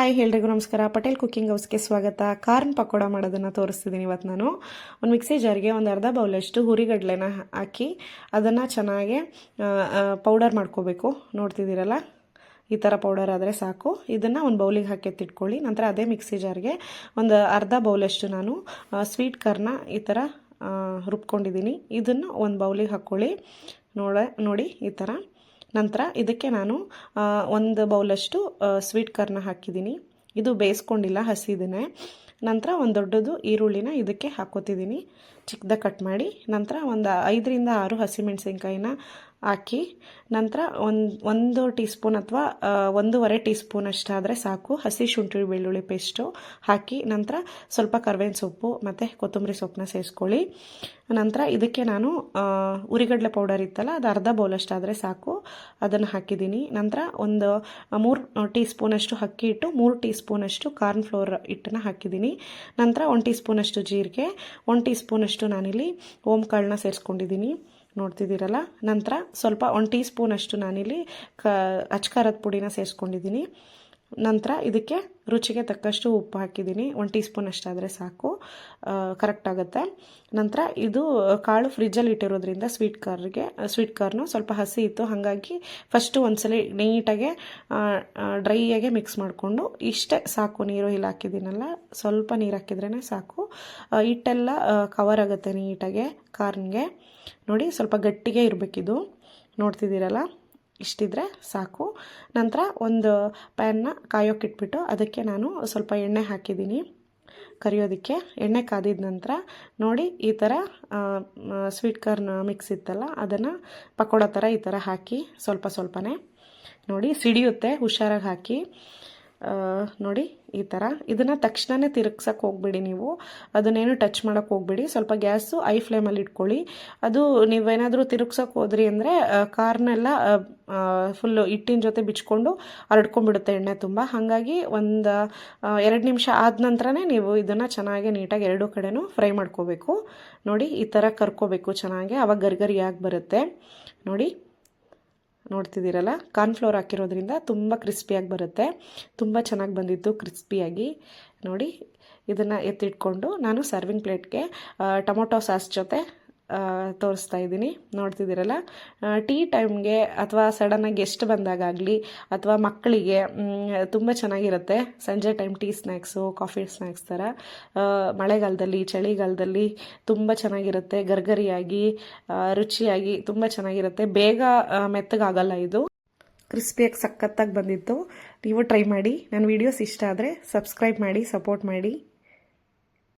Hi ಎಲ್ರಿಗೂ ನಮಸ್ಕಾರ. Patel cooking ಹೌಸ್ಗೆ ಸ್ವಾಗತ. ಕಾರ್ನ್ ಪಕೋಡ ಮಾಡೋದನ್ನು ತೋರಿಸ್ತಿದ್ದೀನಿ ಇವತ್ತು ನಾನು. ಒಂದು ಮಿಕ್ಸಿ ಜಾರ್ಗೆ ಒಂದು ಅರ್ಧ ಬೌಲಷ್ಟು ಹುರಿಗಡಲೆನ ಹಾಕಿ ಅದನ್ನು ಚೆನ್ನಾಗಿ ಪೌಡರ್ ಮಾಡ್ಕೋಬೇಕು. ನೋಡ್ತಿದ್ದೀರಲ್ಲ, ಈ ಥರ ಪೌಡರ್ ಆದರೆ ಸಾಕು. ಇದನ್ನು ಒಂದು ಬೌಲಿಗೆ ಹಾಕಿ ಎತ್ತಿಟ್ಕೊಳ್ಳಿ. ನಂತರ ಅದೇ ಮಿಕ್ಸಿ ಜಾರ್ಗೆ ಒಂದು ಅರ್ಧ ಬೌಲಷ್ಟು ನಾನು ಸ್ವೀಟ್ ಕಾರ್ನ ಈ ಥರ ರುಬ್ಕೊಂಡಿದ್ದೀನಿ. ಇದನ್ನು ಒಂದು ಬೌಲಿಗೆ ಹಾಕ್ಕೊಳ್ಳಿ. ನೋಡಿ ಈ ಥರ. ನಂತರ ಇದಕ್ಕೆ ನಾನು ಒಂದು ಬೌಲಷ್ಟು ಸ್ವೀಟ್ ಕಾರ್ನ ಹಾಕಿದ್ದೀನಿ. ಇದು ಬೇಯಿಸ್ಕೊಂಡಿಲ್ಲ, ಹಸಿದನ್ನೇ. ನಂತರ ಒಂದು ದೊಡ್ಡದು ಈರುಳ್ಳಿನ ಇದಕ್ಕೆ ಹಾಕೋತಿದ್ದೀನಿ, ಚಿಕ್ಕದಾಗಿ ಕಟ್ ಮಾಡಿ. ನಂತರ ಒಂದು 5 ರಿಂದ 6 ಹಸಿಮೆಣಸಿನ್ಕಾಯಿನ ಹಾಕಿ ನಂತರ ಒಂದು ಟೀ ಸ್ಪೂನ್ ಅಥವಾ 1.5 ಟೀ ಸ್ಪೂನ್ ಅಷ್ಟಾದರೆ ಸಾಕು ಹಸಿ ಶುಂಠಿ ಬೆಳ್ಳುಳ್ಳಿ ಪೇಸ್ಟು ಹಾಕಿ ನಂತರ ಸ್ವಲ್ಪ ಕರ್ಬೇವಿನ ಸೊಪ್ಪು ಮತ್ತು ಕೊತ್ತಂಬರಿ ಸೊಪ್ಪನ್ನ ಸೇರಿಸ್ಕೊಳ್ಳಿ. ನಂತರ ಇದಕ್ಕೆ ನಾನು ಉರಿಗಡಲೆ ಪೌಡರ್ ಇತ್ತಲ್ಲ, ಅದು ಅರ್ಧ ಬೌಲಷ್ಟಾದರೆ ಸಾಕು, ಅದನ್ನು ಹಾಕಿದ್ದೀನಿ. ನಂತರ ಒಂದು 3 ಟೀ ಸ್ಪೂನಷ್ಟು ಅಕ್ಕಿ ಹಿಟ್ಟು, 3 ಟೀ ಸ್ಪೂನಷ್ಟು ಕಾರ್ನ್ ಫ್ಲೋರ್ ಹಿಟ್ಟನ್ನು ಹಾಕಿದ್ದೀನಿ. ನಂತರ 1 ಟೀ ಸ್ಪೂನಷ್ಟು ಜೀರಿಗೆ, 1 ಟೀ ಸ್ಪೂನಷ್ಟು ನಾನಿಲ್ಲಿ ಓಂಕಾಳನ್ನ ಸೇರಿಸ್ಕೊಂಡಿದ್ದೀನಿ. ನೋಡ್ತಿದ್ದೀರಲ್ಲ. ನಂತರ ಸ್ವಲ್ಪ 1 ಟೀ ಸ್ಪೂನಷ್ಟು ನಾನಿಲ್ಲಿ ಅಚ್ಕಾರದ ಪುಡಿನ ಸೇರಿಸ್ಕೊಂಡಿದ್ದೀನಿ. ನಂತರ ಇದಕ್ಕೆ ರುಚಿಗೆ ತಕ್ಕಷ್ಟು ಉಪ್ಪು ಹಾಕಿದ್ದೀನಿ. 1 ಟೀ ಸ್ಪೂನ್ ಅಷ್ಟಾದರೆ ಸಾಕು, ಕರೆಕ್ಟ್ ಆಗುತ್ತೆ. ನಂತರ ಇದು ಕಾಳು ಫ್ರಿಜ್ಜಲ್ಲಿ ಇಟ್ಟಿರೋದ್ರಿಂದ ಸ್ವೀಟ್ ಕಾರ್ನು ಸ್ವಲ್ಪ ಹಸಿ ಇತ್ತು, ಹಾಗಾಗಿ ಫಸ್ಟು ಒಂದ್ಸಲ ನೀಟಾಗೆ ಡ್ರೈಯಾಗೆ ಮಿಕ್ಸ್ ಮಾಡಿಕೊಂಡು ಇಷ್ಟೇ ಸಾಕು. ನೀರು ಇಲ್ಲಿ ಹಾಕಿದ್ದೀನಲ್ಲ, ಸ್ವಲ್ಪ ನೀರು ಹಾಕಿದ್ರೇ ಸಾಕು. ಹಿಟ್ಟೆಲ್ಲ ಕವರ್ ಆಗುತ್ತೆ ನೀಟಾಗೆ ಕಾರ್ನ್ಗೆ. ನೋಡಿ, ಸ್ವಲ್ಪ ಗಟ್ಟಿಗೆ ಇರಬೇಕಿದು. ನೋಡ್ತಿದ್ದೀರಲ್ಲ, ಇಷ್ಟಿದ್ರೆ ಸಾಕು. ನಂತರ ಒಂದು ಪ್ಯಾನ್ನ ಕಾಯೋಕ್ಕಿಟ್ಬಿಟ್ಟು ಅದಕ್ಕೆ ನಾನು ಸ್ವಲ್ಪ ಎಣ್ಣೆ ಹಾಕಿದ್ದೀನಿ ಕರಿಯೋದಕ್ಕೆ. ಎಣ್ಣೆ ಕಾದಿದ ನಂತರ ನೋಡಿ, ಈ ಥರ ಸ್ವೀಟ್ ಕಾರ್ನ್ ಮಿಕ್ಸ್ ಇತ್ತಲ್ಲ, ಅದನ್ನು ಪಕೋಡ ಥರ ಈ ಥರ ಹಾಕಿ ಸ್ವಲ್ಪನೇ ನೋಡಿ, ಸಿಡಿಯುತ್ತೆ, ಹುಷಾರಾಗಿ ಹಾಕಿ. ನೋಡಿ ಈ ಥರ. ಇದನ್ನು ತಕ್ಷಣವೇ ತಿರುಗ್ಸಕ್ಕೆ ಹೋಗ್ಬೇಡಿ ನೀವು, ಅದನ್ನೇನು ಟಚ್ ಮಾಡೋಕ್ಕೆ ಹೋಗ್ಬೇಡಿ. ಸ್ವಲ್ಪ ಗ್ಯಾಸು ಐ ಫ್ಲೇಮಲ್ಲಿ ಇಟ್ಕೊಳ್ಳಿ. ಅದು ನೀವೇನಾದರೂ ತಿರುಗ್ಸೋಕೆ ಹೋದ್ರಿ ಅಂದರೆ ಕಾರ್ನೆಲ್ಲ ಫುಲ್ಲು ಹಿಟ್ಟಿನ ಜೊತೆ ಬಿಚ್ಕೊಂಡು ಹರಡ್ಕೊಂಡ್ಬಿಡುತ್ತೆ ಎಣ್ಣೆ ತುಂಬ. ಹಾಗಾಗಿ ಒಂದು 2 ನಿಮಿಷ ಆದ ನಂತರನೇ ನೀವು ಇದನ್ನು ಚೆನ್ನಾಗಿ ನೀಟಾಗಿ 2 ಕಡೆನೂ ಫ್ರೈ ಮಾಡ್ಕೋಬೇಕು. ನೋಡಿ, ಈ ಥರ ಕರ್ಕೋಬೇಕು ಚೆನ್ನಾಗಿ, ಆವಾಗ ಗರಿಗರಿಯಾಗಿ ಬರುತ್ತೆ. ನೋಡ್ತಿದ್ದೀರಲ್ಲ, ಕಾರ್ನ್ಫ್ಲೋರ್ ಹಾಕಿರೋದ್ರಿಂದ ತುಂಬ ಕ್ರಿಸ್ಪಿಯಾಗಿ ಬರುತ್ತೆ. ತುಂಬ ಚೆನ್ನಾಗಿ ಬಂದಿತ್ತು ಕ್ರಿಸ್ಪಿಯಾಗಿ. ನೋಡಿ, ಇದನ್ನು ಎತ್ತಿಟ್ಕೊಂಡು ನಾನು ಸರ್ವಿಂಗ್ ಪ್ಲೇಟ್ಗೆ ಟೊಮೊಟೊ ಸಾಸ್ ಜೊತೆ ತೋರಿಸ್ತಾ ಇದ್ದೀನಿ. ನೋಡ್ತಿದ್ದೀರಲ್ಲ, ಟೀ ಟೈಮ್ಗೆ ಅಥವಾ ಸಡನ್ನಾಗಿ ಗೆಸ್ಟ್ ಬಂದಾಗಲಿ ಅಥವಾ ಮಕ್ಕಳಿಗೆ ತುಂಬ ಚೆನ್ನಾಗಿರುತ್ತೆ. ಸಂಜೆ time tea snacks, coffee snacks ಥರ ಮಳೆಗಾಲದಲ್ಲಿ, ಚಳಿಗಾಲದಲ್ಲಿ ತುಂಬ ಚೆನ್ನಾಗಿರುತ್ತೆ. ಗರ್ಗರಿಯಾಗಿ, ರುಚಿಯಾಗಿ ತುಂಬ ಚೆನ್ನಾಗಿರುತ್ತೆ. ಬೇಗ ಮೆತ್ತಗಾಗಲ್ಲ, ಇದು ಕ್ರಿಸ್ಪಿಯಾಗಿ ಸಖತ್ತಾಗಿ ಬಂದಿತ್ತು. ನೀವು ಟ್ರೈ ಮಾಡಿ. ನನ್ನ ವೀಡಿಯೋಸ್ ಇಷ್ಟ ಆದರೆ ಸಬ್ಸ್ಕ್ರೈಬ್ ಮಾಡಿ, ಸಪೋರ್ಟ್ ಮಾಡಿ.